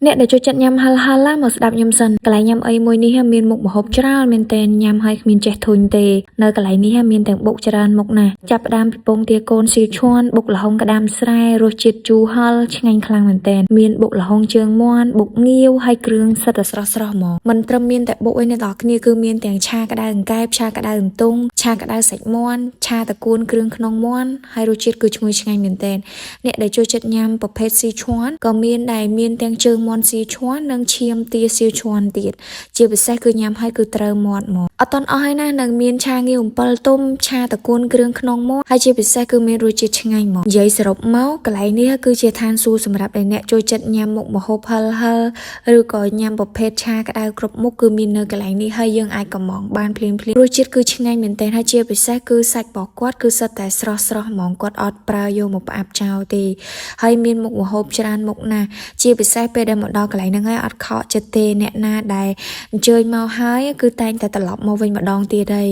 អ្នកដែលចូលចិត្តញ៉ាំហឹលៗមកស្ដាប់ខ្ញុំសិនកន្លែងញ៉ាំអីមួយនេះមានមុខម្ហូបច្រើនមែនទែនញ៉ាំហើយគ្មានចេះធុញទេនៅកន្លែងនេះមានទាំងបុកច្រើនមុខណាស់ចាប់ផ្ដើមពីពងទាកូនស៊ីឈួនបុកល្ហុងក្តាមស្រែរសជាតិជូរហឹរឆ្ងាញ់ខ្លាំងមែនទែនមានបុកល្ហុងជើងមាន់បុកងាវហើយគ្រឿងសិតតែស្រស់ៗហ្មងមិនត្រឹមមានតែបុកឯនេះដល់គ្នាគឺមានទាំងឆាក្តៅអង្កែបឆាក្តៅអន្ទង់ឆាក្តៅសាច់មាន់ឆាតកួនគ្រឿងក្នុងមាន់ហើយរសជាតិគឺឈ្ងុយឆ្ងាញ់មែនទែនអ្នកដែលចូលចិត្តញ៉ាំប្រភេទស៊ីឈួនក៏មានដែរមានទាំងជើងមាន់ស៊ីឈួននិងឈាមទាស៊ីឈួនទៀតជាពិសេសគឺញ៉ាំហើយគឺត្រូវមាត់ហ្មងអត់តន់អស់ហើយណានឹងមានឆាងាវអំពិលទុំឆាតកួនគ្រឿងក្នុងមាន់ហើយជាពិសេសគឺមានរសជាតិឆ្ងាញ់ហ្មងនិយាយសរុបមកកន្លែងនេះគឺជាឋានសួគ៌សម្រាប់អ្នកចូលចិត្តញ៉ាំមុខម្ហូបហឹលឬក៏ញ៉ាំប្រភេទឆាក្តៅគ្រប់មុខគឺមាននៅកន្លែងនេះហើយយើងអាចកំងបានភ្លាមរសជាតិគឺឆ្ងាញ់មែនទែនហើយជាពិសេសគឺសាច់របស់គាត់គឺសិតតែស្រស់ហ្មងគាត់អត់ប្រើយកមកផ្អាប់ចោលទេហើយមានមុខម្ហូបច្រើនមុខណាស់ជាពិសេសពេលដែលមកដល់កន្លែងហ្នឹងហើយអត់ខកចិត្តទេអ្នកណាដែលអញ្ជើញមកហើយគឺតែងតែត្រឡប់មកវិញម្ដងទៀតហើយ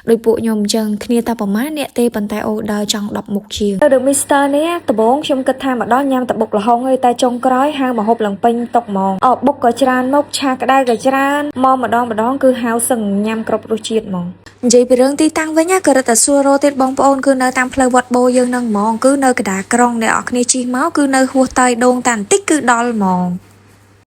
ដោយពួកខ្ញុំអញ្ចឹងគ្នាតែប្រហែលអ្នកទេប៉ុន្តែអូដើចង់10មុខជាងទៅដល់ Mr នេះដំបូងខ្ញុំគិតថាម្ដងញ៉ាំតែបុកល្ហុងហើយតែចុងក្រោយហៅម្ហូបឡើងពេញតុកហ្មងបុកក៏ច្រើនមុខឆាក្តៅក៏ច្រើនមកម្ដងគឺហៅសឹងញ៉ាំគ្រប់រសជាតិហ្មងនិយាយពីរឿងទីតាំងវិញក៏រត់តែសួររកទៀតបងប្អូនគឺនៅតាមផ្លូវវត្តបូយើងនឹងហ្មងគឺនៅកណ្ដាលក្រុងដែលអស់គ្នាជិះមកគឺនៅហួសតៃដងតាបន្តិចគឺដល់ហ្មង